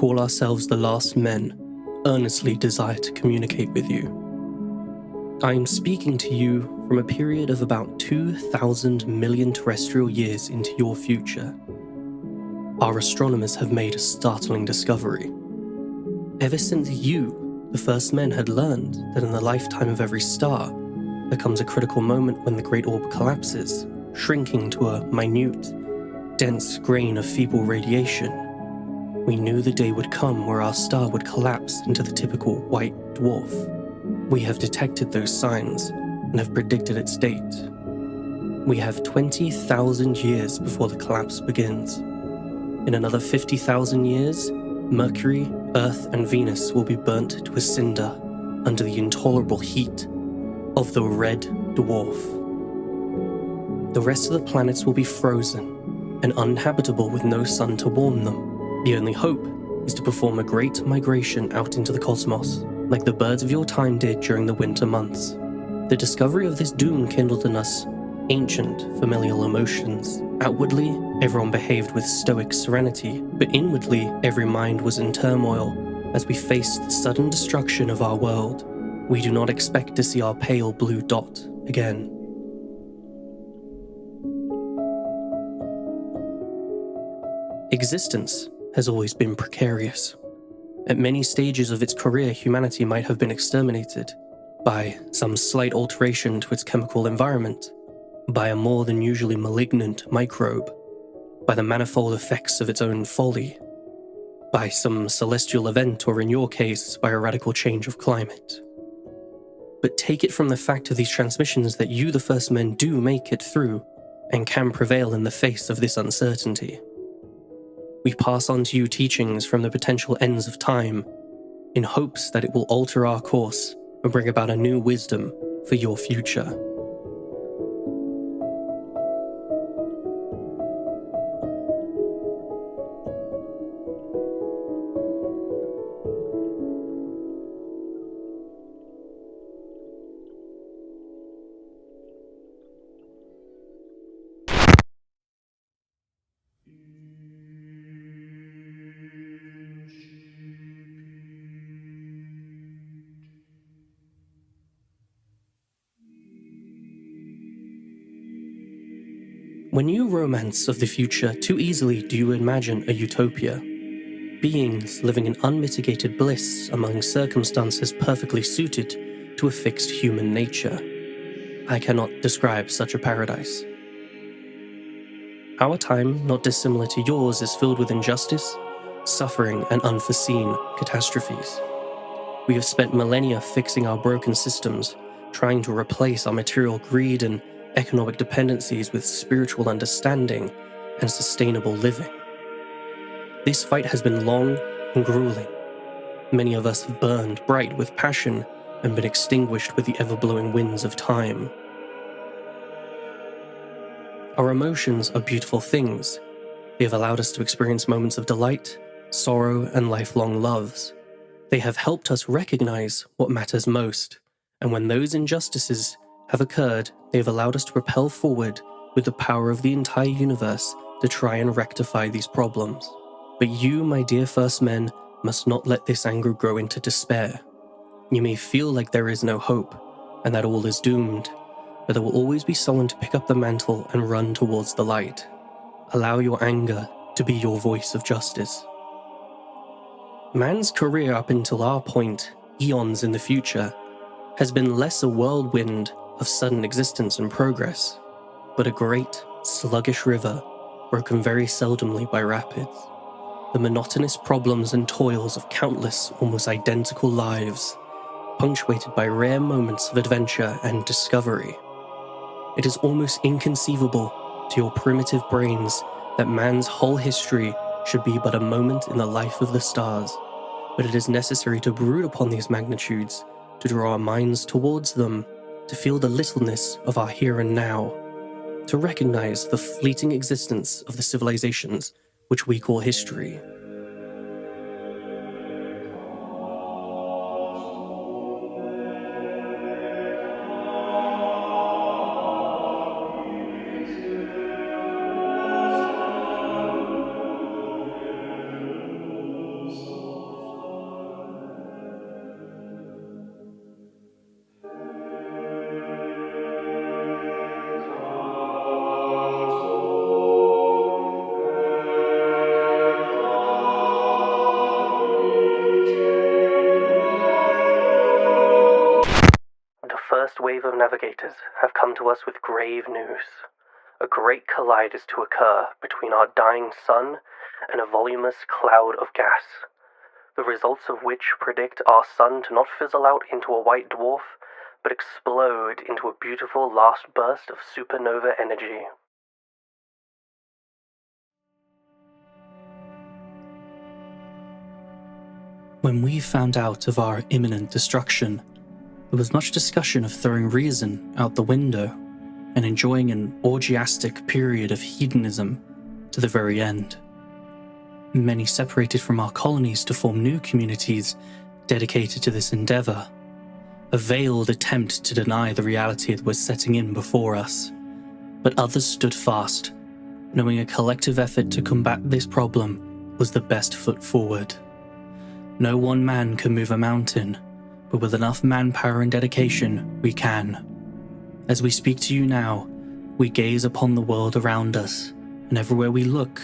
call ourselves the Last Men, earnestly desire to communicate with you. I am speaking to you from a period of about 2,000 million terrestrial years into your future. Our astronomers have made a startling discovery. Ever since you, the first men, had learned that in the lifetime of every star, there comes a critical moment when the great orb collapses, shrinking to a minute, dense grain of feeble radiation. We knew the day would come where our star would collapse into the typical white dwarf. We have detected those signs and have predicted its date. We have 20,000 years before the collapse begins. In another 50,000 years, Mercury, Earth, and Venus will be burnt to a cinder under the intolerable heat of the red dwarf. The rest of the planets will be frozen and uninhabitable with no sun to warm them. The only hope is to perform a great migration out into the cosmos, like the birds of your time did during the winter months. The discovery of this doom kindled in us ancient, familial emotions. Outwardly, everyone behaved with stoic serenity, but inwardly, every mind was in turmoil as we faced the sudden destruction of our world. We do not expect to see our pale blue dot again. Existence has always been precarious. At many stages of its career, humanity might have been exterminated by some slight alteration to its chemical environment, by a more than usually malignant microbe, by the manifold effects of its own folly, by some celestial event, or in your case, by a radical change of climate. But take it from the fact of these transmissions that you, the first men, do make it through and can prevail in the face of this uncertainty. We pass on to you teachings from the potential ends of time in hopes that it will alter our course and bring about a new wisdom for your future. When you romance of the future, too easily do you imagine a utopia. Beings living in unmitigated bliss among circumstances perfectly suited to a fixed human nature. I cannot describe such a paradise. Our time, not dissimilar to yours, is filled with injustice, suffering, and unforeseen catastrophes. We have spent millennia fixing our broken systems, trying to replace our material greed and economic dependencies with spiritual understanding and sustainable living. This fight has been long and grueling. Many of us have burned bright with passion and been extinguished with the ever-blowing winds of time. Our emotions are beautiful things. They have allowed us to experience moments of delight, sorrow, and lifelong loves. They have helped us recognize what matters most, and when those injustices have occurred, they have allowed us to propel forward with the power of the entire universe to try and rectify these problems. But you, my dear first men, must not let this anger grow into despair. You may feel like there is no hope, and that all is doomed, but there will always be someone to pick up the mantle and run towards the light. Allow your anger to be your voice of justice. Man's career up until our point, eons in the future, has been less a whirlwind of sudden existence and progress, but a great, sluggish river broken very seldomly by rapids. The monotonous problems and toils of countless, almost identical lives, punctuated by rare moments of adventure and discovery. It is almost inconceivable to your primitive brains that man's whole history should be but a moment in the life of the stars, but it is necessary to brood upon these magnitudes, to draw our minds towards them, to feel the littleness of our here and now, to recognize the fleeting existence of the civilizations which we call history. navigators have come to us with grave news. A great collide is to occur between our dying sun and a voluminous cloud of gas, the results of which predict our sun to not fizzle out into a white dwarf, but explode into a beautiful last burst of supernova energy. When we found out of our imminent destruction, there was much discussion of throwing reason out the window and enjoying an orgiastic period of hedonism to the very end. Many separated from our colonies to form new communities dedicated to this endeavor, a veiled attempt to deny the reality that was setting in before us. But others stood fast, knowing a collective effort to combat this problem was the best foot forward. No one man can move a mountain, but with enough manpower and dedication, we can. As we speak to you now, we gaze upon the world around us, and everywhere we look,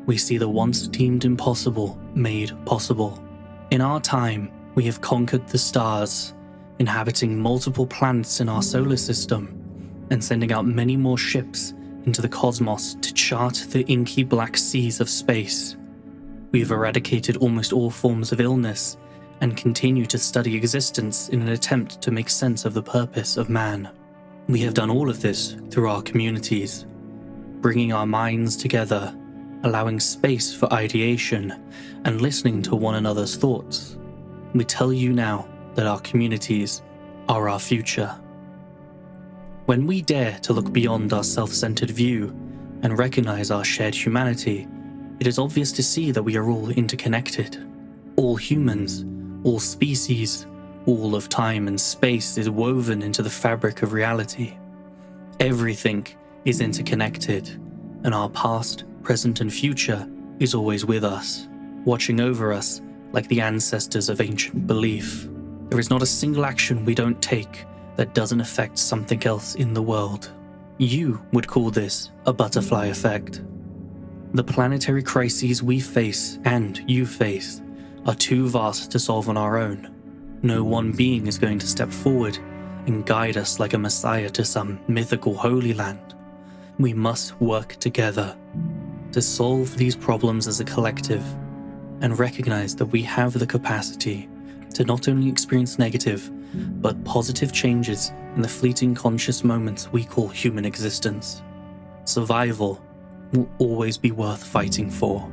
we see the once deemed impossible made possible. In our time, we have conquered the stars, inhabiting multiple planets in our solar system, and sending out many more ships into the cosmos to chart the inky black seas of space. We've eradicated almost all forms of illness and continue to study existence in an attempt to make sense of the purpose of man. We have done all of this through our communities, bringing our minds together, allowing space for ideation, and listening to one another's thoughts. We tell you now that our communities are our future. When we dare to look beyond our self-centered view and recognize our shared humanity, it is obvious to see that we are all interconnected. All humans, all species, all of time and space is woven into the fabric of reality. Everything is interconnected, and our past, present, and future is always with us, watching over us like the ancestors of ancient belief. There is not a single action we don't take that doesn't affect something else in the world. You would call this a butterfly effect. The planetary crises we face and you face are too vast to solve on our own. No one being is going to step forward and guide us like a messiah to some mythical holy land. We must work together to solve these problems as a collective and recognize that we have the capacity to not only experience negative, but positive changes in the fleeting conscious moments we call human existence. Survival will always be worth fighting for.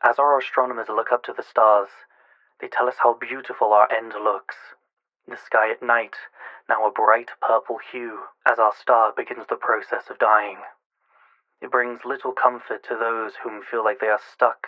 As our astronomers look up to the stars, they tell us how beautiful our end looks. The sky at night, now a bright purple hue, as our star begins the process of dying. It brings little comfort to those whom feel like they are stuck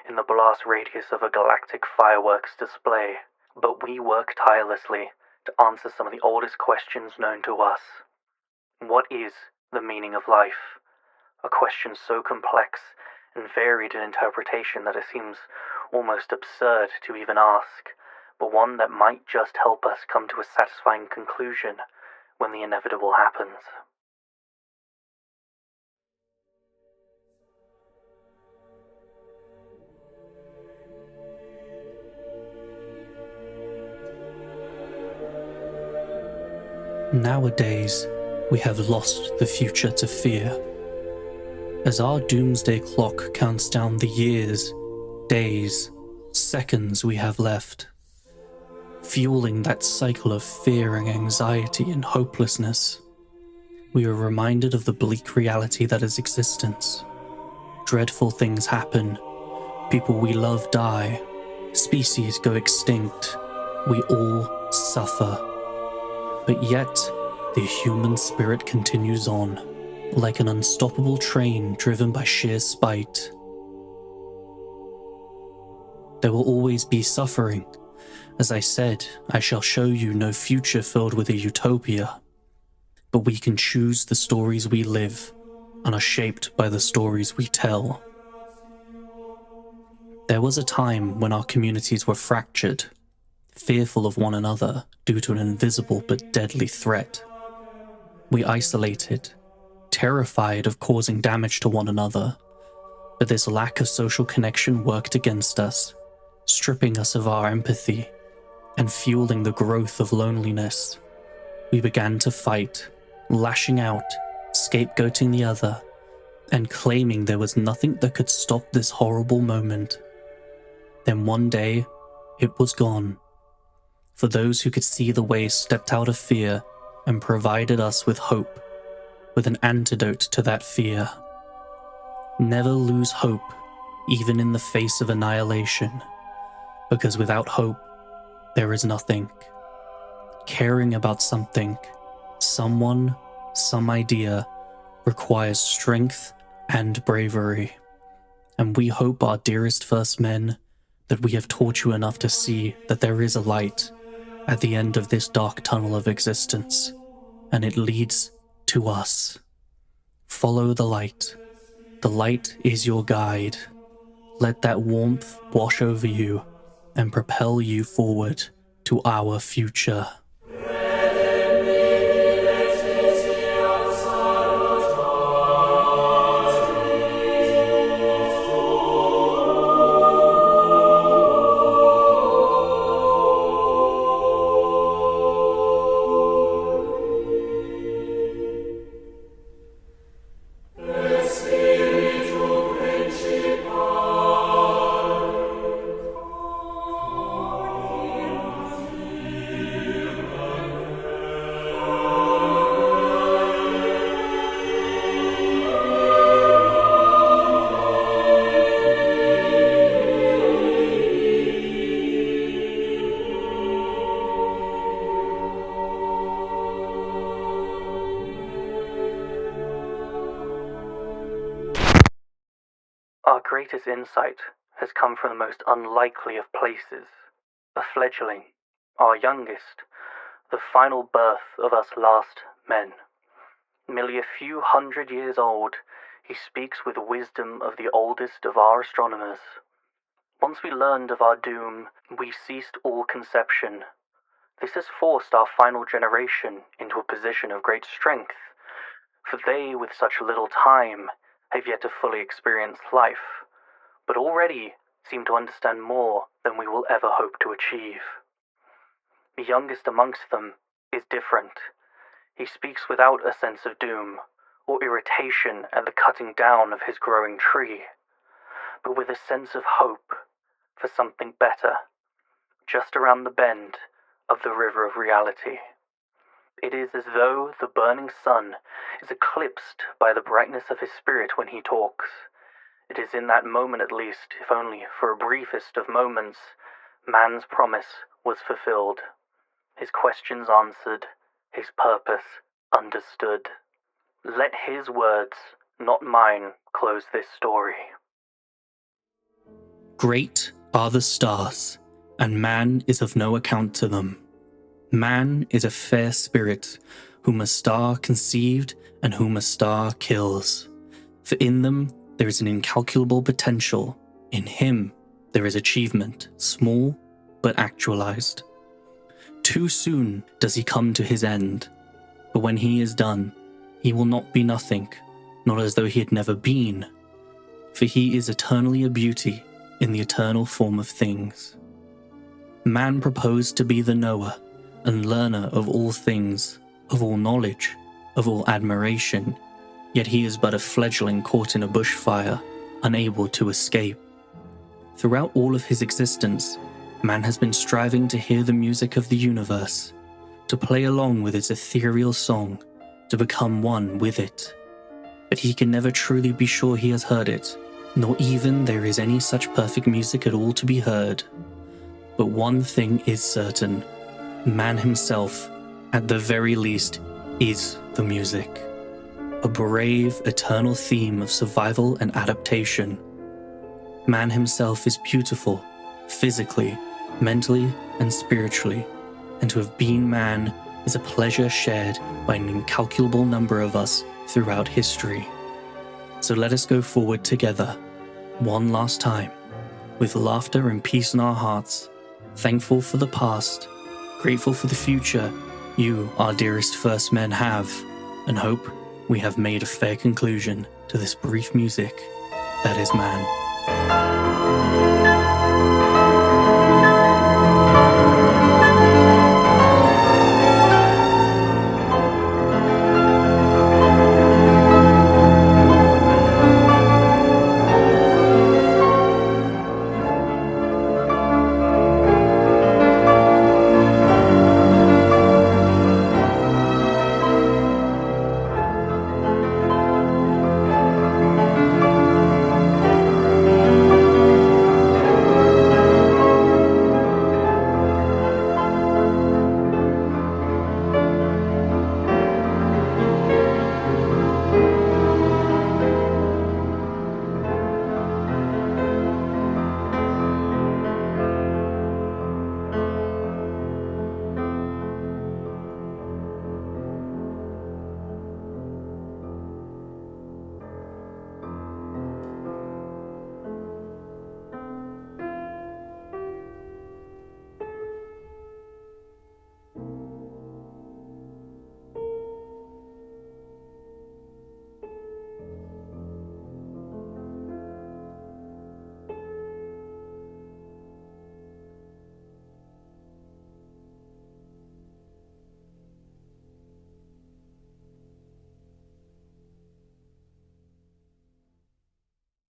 in the blast radius of a galactic fireworks display. But we work tirelessly to answer some of the oldest questions known to us. What is the meaning of life? A question so complex and varied in interpretation that it seems almost absurd to even ask, but one that might just help us come to a satisfying conclusion when the inevitable happens. Nowadays, we have lost the future to fear. As our doomsday clock counts down the years, days, seconds we have left, fueling that cycle of fear and anxiety and hopelessness, we are reminded of the bleak reality that is existence. Dreadful things happen, people we love die, species go extinct, we all suffer. But yet, the human spirit continues on, like an unstoppable train driven by sheer spite. There will always be suffering. As I said, I shall show you no future filled with a utopia. but we can choose the stories we live and are shaped by the stories we tell. There was a time when our communities were fractured, fearful of one another due to an invisible but deadly threat. We isolated, terrified of causing damage to one another, but this lack of social connection worked against us, stripping us of our empathy and fueling the growth of loneliness. We began to fight, lashing out, scapegoating the other, and claiming there was nothing that could stop this horrible moment. Then one day, it was gone. For those who could see the way stepped out of fear and provided us with hope, with an antidote to that fear. Never lose hope, even in the face of annihilation, because without hope, there is nothing. Caring about something, someone, some idea, requires strength and bravery. And we hope, our dearest first men, that we have taught you enough to see that there is a light at the end of this dark tunnel of existence, and it leads to us. Follow the light. The light is your guide. Let that warmth wash over you and propel you forward to our future. Our greatest insight has come from the most unlikely of places, a fledgling, our youngest, the final birth of us last men. Merely a few hundred years old, he speaks with wisdom of the oldest of our astronomers. Once we learned of our doom, we ceased all conception. This has forced our final generation into a position of great strength, for they, with such little time, have yet to fully experience life, but already seem to understand more than we will ever hope to achieve. The youngest amongst them is different. He speaks without a sense of doom or irritation at the cutting down of his growing tree, but with a sense of hope for something better, just around the bend of the river of reality. It is as though the burning sun is eclipsed by the brightness of his spirit when he talks. It is in that moment, at least, if only for a briefest of moments, man's promise was fulfilled, his questions answered, his purpose understood. Let his words, not mine, close this story. Great are the stars, and man is of no account to them. Man is a fair spirit, whom a star conceived and whom a star kills. For in them there is an incalculable potential. In him there is achievement, small but actualized. Too soon does he come to his end, but when he is done, he will not be nothing, not as though he had never been, for he is eternally a beauty in the eternal form of things. Man proposed to be the knower and learner of all things, of all knowledge, of all admiration, yet he is but a fledgling caught in a bushfire, unable to escape. Throughout all of his existence, man has been striving to hear the music of the universe, to play along with its ethereal song, to become one with it. But he can never truly be sure he has heard it, nor even there is any such perfect music at all to be heard. But one thing is certain. Man himself, at the very least, is the music. A brave, eternal theme of survival and adaptation. Man himself is beautiful, physically, mentally, and spiritually, and to have been man is a pleasure shared by an incalculable number of us throughout history. So let us go forward together, one last time, with laughter and peace in our hearts, thankful for the past, grateful for the future you, our dearest first men, have, and hope we have made a fair conclusion to this brief music that is man.